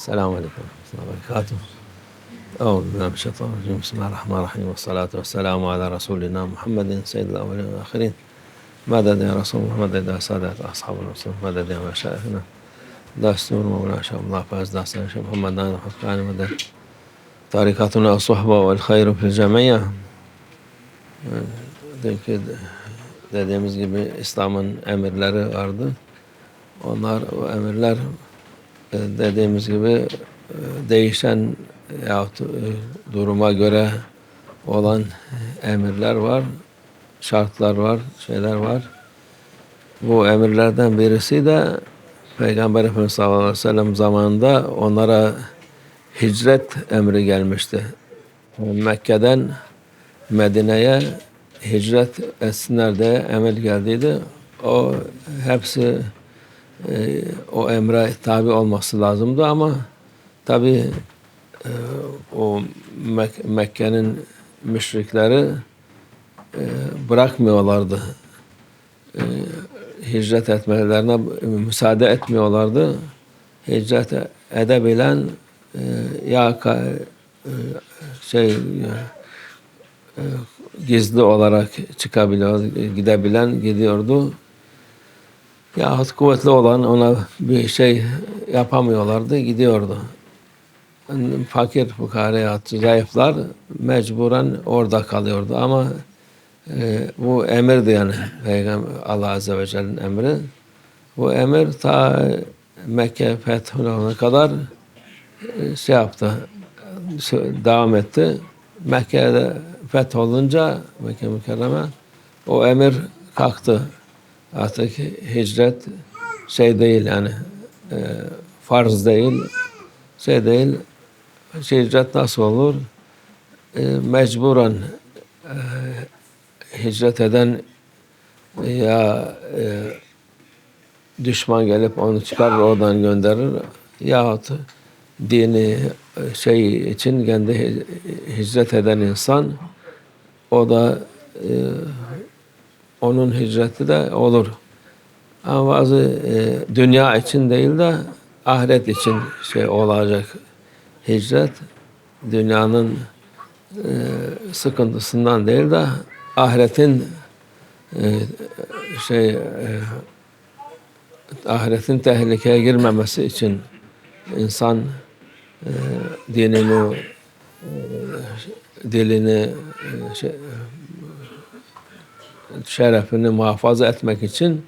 Selamun Aleyküm ve Rahmetullahi ve Berekatuhu. Euzubillahimineşşeytanirracim. Bismillahirrahmanirrahim. Ve salatu ve selamu ala Resulina Muhammedin seyyidil evvelin ve ahirin. Meded ya Resulullah, meded ya Sadat ashabı Resul, meded ya meşayihina. Dastur Mevla Şahallah Faiz Dastan Şeyh Muhammed'dan Hakkani meded. Tarikatuna suhba vel hayru fil cemiyye. Dediğimiz gibi İslam'ın emirleri vardı. Onlar, o emirler dediğimiz gibi değişen yahut duruma göre olan emirler var, şartlar var, şeyler var. Bu emirlerden birisi de Peygamber Efendimiz sallallahu aleyhi ve sellem zamanında onlara hicret emri gelmişti. Mekke'den Medine'ye hicret etsinler diye emir geldiydi. O hepsi o emre tabi olması lazımdı ama tabi o Mekke'nin müşrikleri bırakmıyorlardı. Hicret etmelerine müsaade etmiyorlardı. Hicret edebilen gizli olarak çıkabiliyor, gidebilen gidiyordu. Yahut kuvvetli olan ona bir şey yapamıyorlardı, gidiyordu. Fakir, fukara, zayıflar mecburen orada kalıyordu ama bu emirdi yani Peygamber Allah Azze ve Celle'nin emri. Bu emir ta Mekke fethine kadar şey yaptı, devam etti. Mekke'de fetholunca Mekke mükerreme o emir kalktı. Artık hicret şey değil yani farz değil, şey değil. Hicret nasıl olur? Mecburen hicret eden ya düşman gelip onu çıkarır oradan gönderir yahut dini şey için kendi hicret eden insan o da onun hicreti de olur. Ama bazı dünya için değil de ahiret için şey olacak hicret. Dünyanın sıkıntısından değil de ahiretin ahiretin tehlikeye girmemesi için insan dinini, dilini, şerefini muhafaza etmek için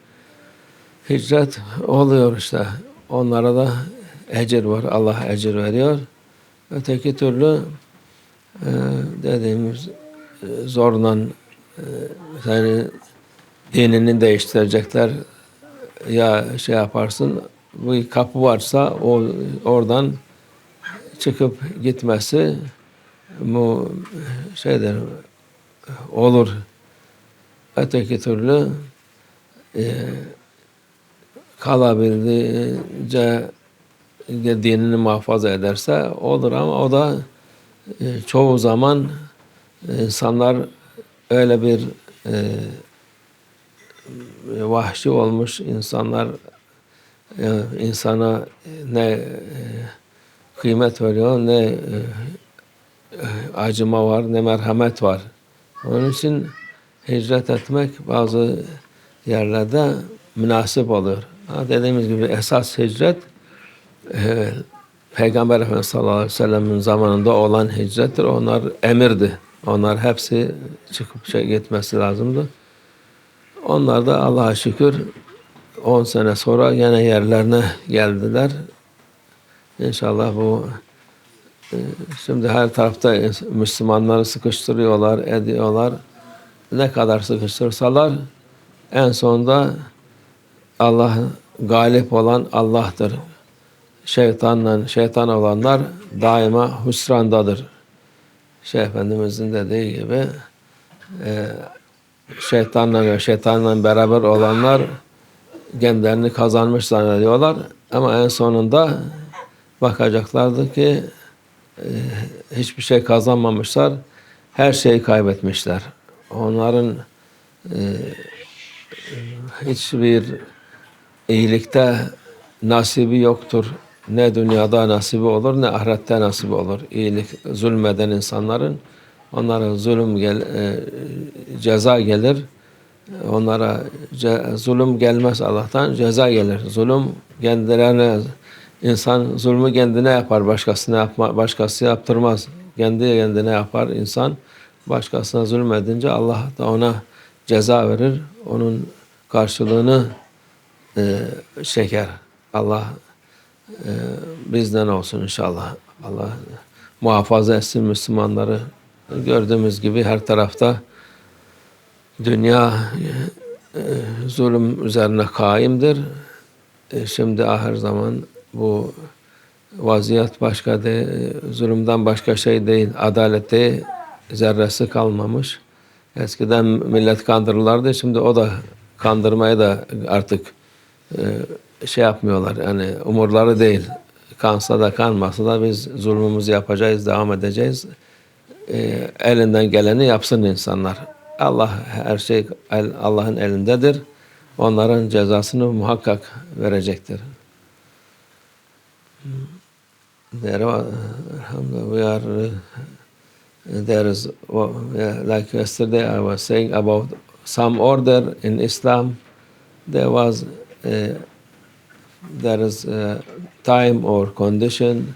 hicret oluyor işte. Onlara da ecir var. Allah ecir veriyor. Öteki türlü dediğimiz zorla senin dinini değiştirecekler ya şey yaparsın bu kapı varsa oradan çıkıp gitmesi bu şeydir olur. Öteki türlü kalabildiğince dinini muhafaza ederse olur ama o da çoğu zaman insanlar öyle bir vahşi olmuş insanlar insana ne kıymet veriyor ne acıma var ne merhamet var. Onun için hicret etmek bazı yerlerde münasip olur. Dediğimiz gibi esas hicret Peygamber Efendimiz sallallahu aleyhi ve sellem'in zamanında olan hicrettir. Onlar emirdi. Onlar hepsi çıkıp gitmesi lazımdı. Onlar da Allah'a şükür 10 sene sonra yine yerlerine geldiler. İnşallah bu şimdi her tarafta Müslümanları sıkıştırıyorlar, ediyorlar. Ne kadar sıkıştırsalar en sonunda Allah galip olan Allah'tır. Şeytan olanlar daima hüsrandadır. Şeyh Efendimizin dediği gibi şeytanla beraber olanlar kendilerini kazanmış zannediyorlar ama en sonunda bakacaklardı ki hiçbir şey kazanmamışlar, her şeyi kaybetmişler. Onların hiçbir iyilikte nasibi yoktur. ne dünyada nasibi olur ne ahirette nasibi olur. İyilik zulmeden insanların onlara ceza gelir. Onlara zulüm gelmez Allah'tan, ceza gelir. Zulüm kendilerine, insan zulmü kendine yapar, başkası yaptırmaz. Kendi kendine yapar insan. Başkasına zulmedince Allah da ona ceza verir. Onun karşılığını çeker. Allah bizden olsun inşallah. Allah muhafaza etsin Müslümanları. Gördüğümüz gibi her tarafta dünya zulüm üzerine kaimdir. Şimdi ahir zaman bu vaziyet başka değil, zulümden başka şey değil. Adalette zerresi kalmamış. Eskiden millet kandırırlardı, şimdi o da kandırmaya da artık şey yapmıyorlar. Yani umurları değil. Kansa da kanmasa da biz zulmümüzü yapacağız, devam edeceğiz. Elinden geleni yapsın insanlar. Allah her şey Allah'ın elindedir. Onların cezasını muhakkak verecektir. There is, like yesterday I was saying about some order in Islam. There is a time or condition.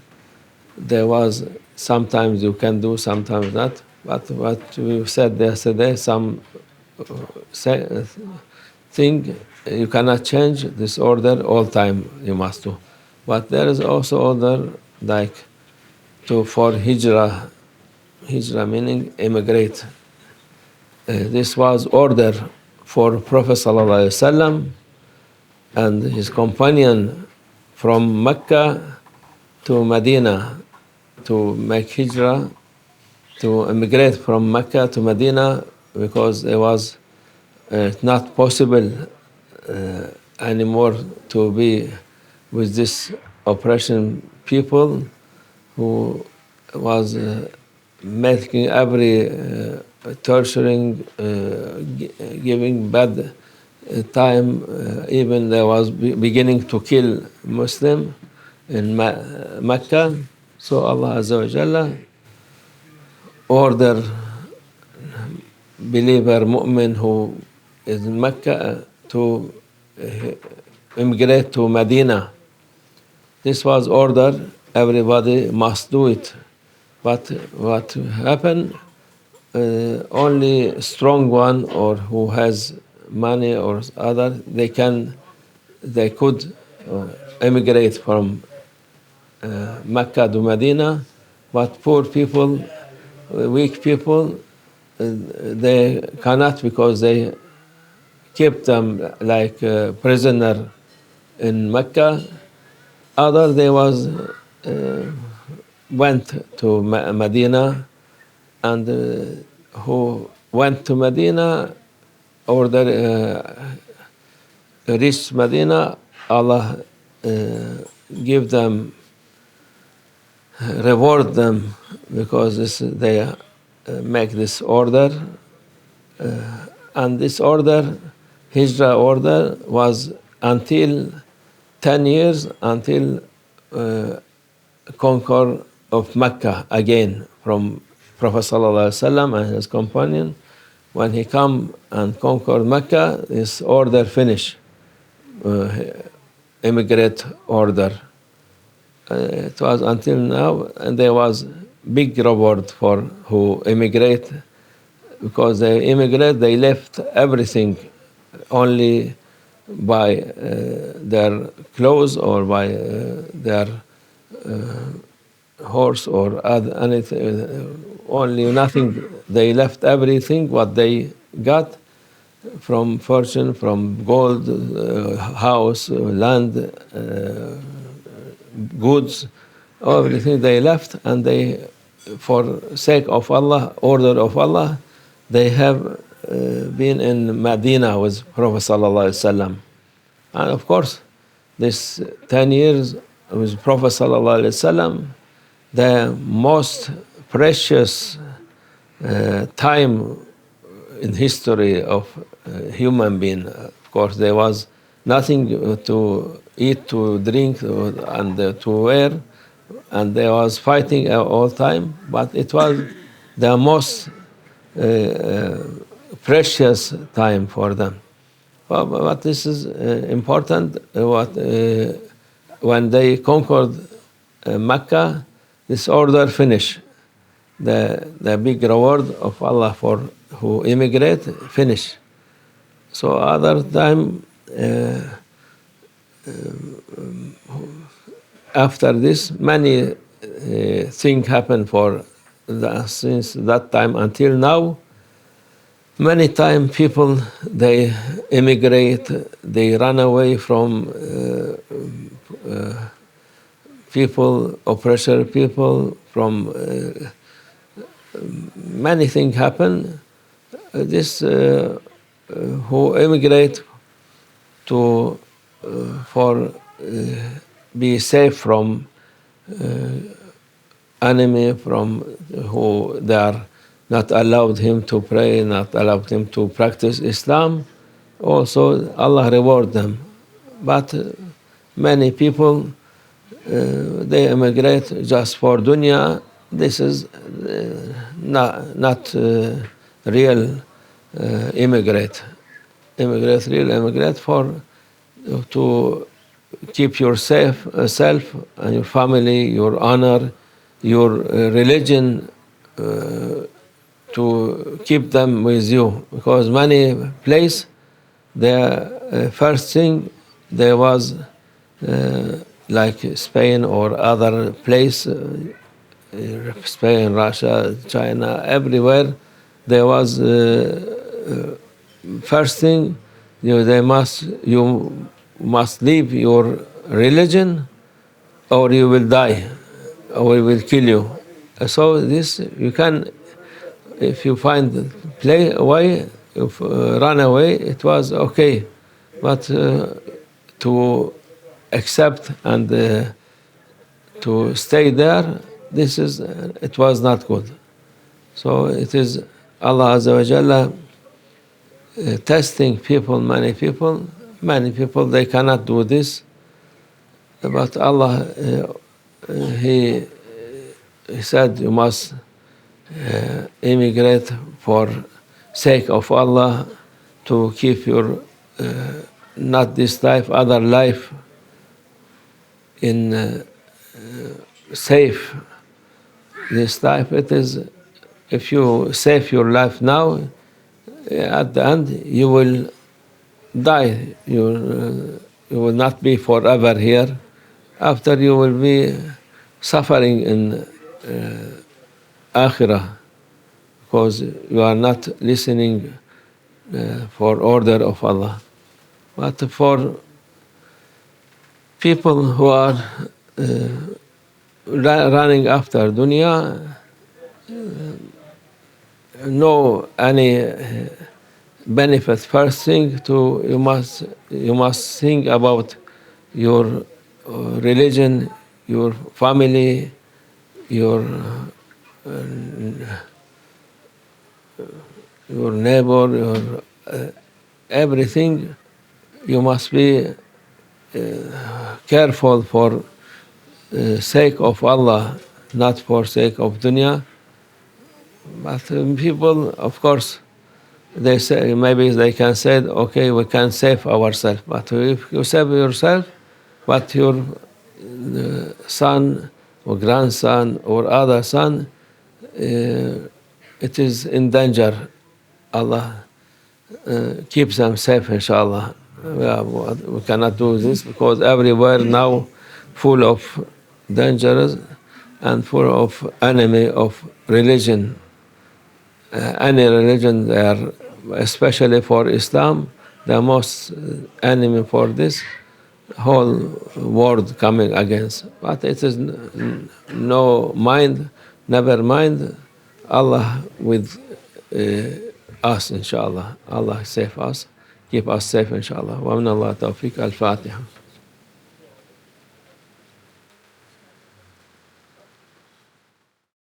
There was sometimes you can do, sometimes not. But what we said yesterday, some thing you cannot change this order all time. You must do. But there is also order like for hijrah. Hijrah meaning immigrate. This was order for Prophet sallallahu alaihi wasallam and his companion from Mecca to Medina to make hijrah, to immigrate from Mecca to Medina, because it was not possible anymore to be with this oppression people who was making every torturing, giving bad time, even there was beginning to kill Muslim in Mecca. So Allah Azza wa Jalla order believer mu'min who is in Mecca to immigrate to Medina. This was order, everybody must do it. But what happened, only strong one or who has money or other, they could emigrate from Mecca to Medina, but poor people, weak people, they cannot, because they kept them like a prisoner in Mecca. Other they went to Medina, and who went to Medina or reached Medina, Allah give them, reward them, because they make this order, and this order, Hijrah order, was until 10 years, until conquer of Mecca again from Prophet sallallahu alaihi wasallam and his companion. When he come and conquered Mecca, his order finished, immigrate order. It was until now, and there was big reward for who immigrate, because they immigrate, they left everything, only by their clothes or by their horse or anything, only nothing. They left everything what they got from fortune, from gold, house, land, goods, everything they left, and they, for sake of Allah, order of Allah, they have been in Medina with Prophet sallallahu alaihi wasallam. And of course, this 10 years with Prophet sallallahu alaihi wasallam, the most precious time in history of human being. Of course, there was nothing to eat, to drink, and to wear, and they was fighting all time. But it was the most precious time for them. But this is important. When they conquered Mecca, this order finished. The big reward of Allah for who immigrate finish. So other time after this, many things happen for since that time until now. Many times people, they immigrate, they run away from people, oppressor people, from many things happen. This who immigrate to for be safe from enemy, from who they are not allowed him to pray, not allowed him to practice Islam. Also, Allah reward them. But many people, they immigrate just for dunya. This is not real immigrate. Real immigrate for to keep yourself and your family, your honor, your religion, to keep them with you. Because many place, the first thing there was like Spain or other place, Spain, Russia, China, everywhere, there was first thing you must leave your religion, or you will die, or we will kill you. So this you can, if you find play away, if run away, it was okay, but to accept and to stay there, this is it was not good. So it is Allah Azza wa Jalla testing people, many people they cannot do this, but Allah he said you must immigrate for sake of Allah, to keep your not this life, other life in safe. This life, it is, if you save your life now, at the end you will die. You will not be forever here. After you will be suffering in Akhirah, because you are not listening for order of Allah. But for people who are running after dunya, no any benefit. First thing, you must think about your religion, your family, your neighbor, your everything. You must be careful for sake of Allah, not for sake of dunya. But people, of course, they say, maybe they can say, okay, we can save ourselves. But if you save yourself, but your son or grandson or other son, it is in danger. Allah keeps them safe, inshallah. We cannot do this because everywhere now full of dangers and full of enemy of religion. Any religion, they are, especially for Islam, the most enemy for this whole world coming against. But it is no mind, never mind. Allah with us, inshallah. Allah save us, keep us safe, inshallah. Wa min Allah tawfiq. Al-Fatiha.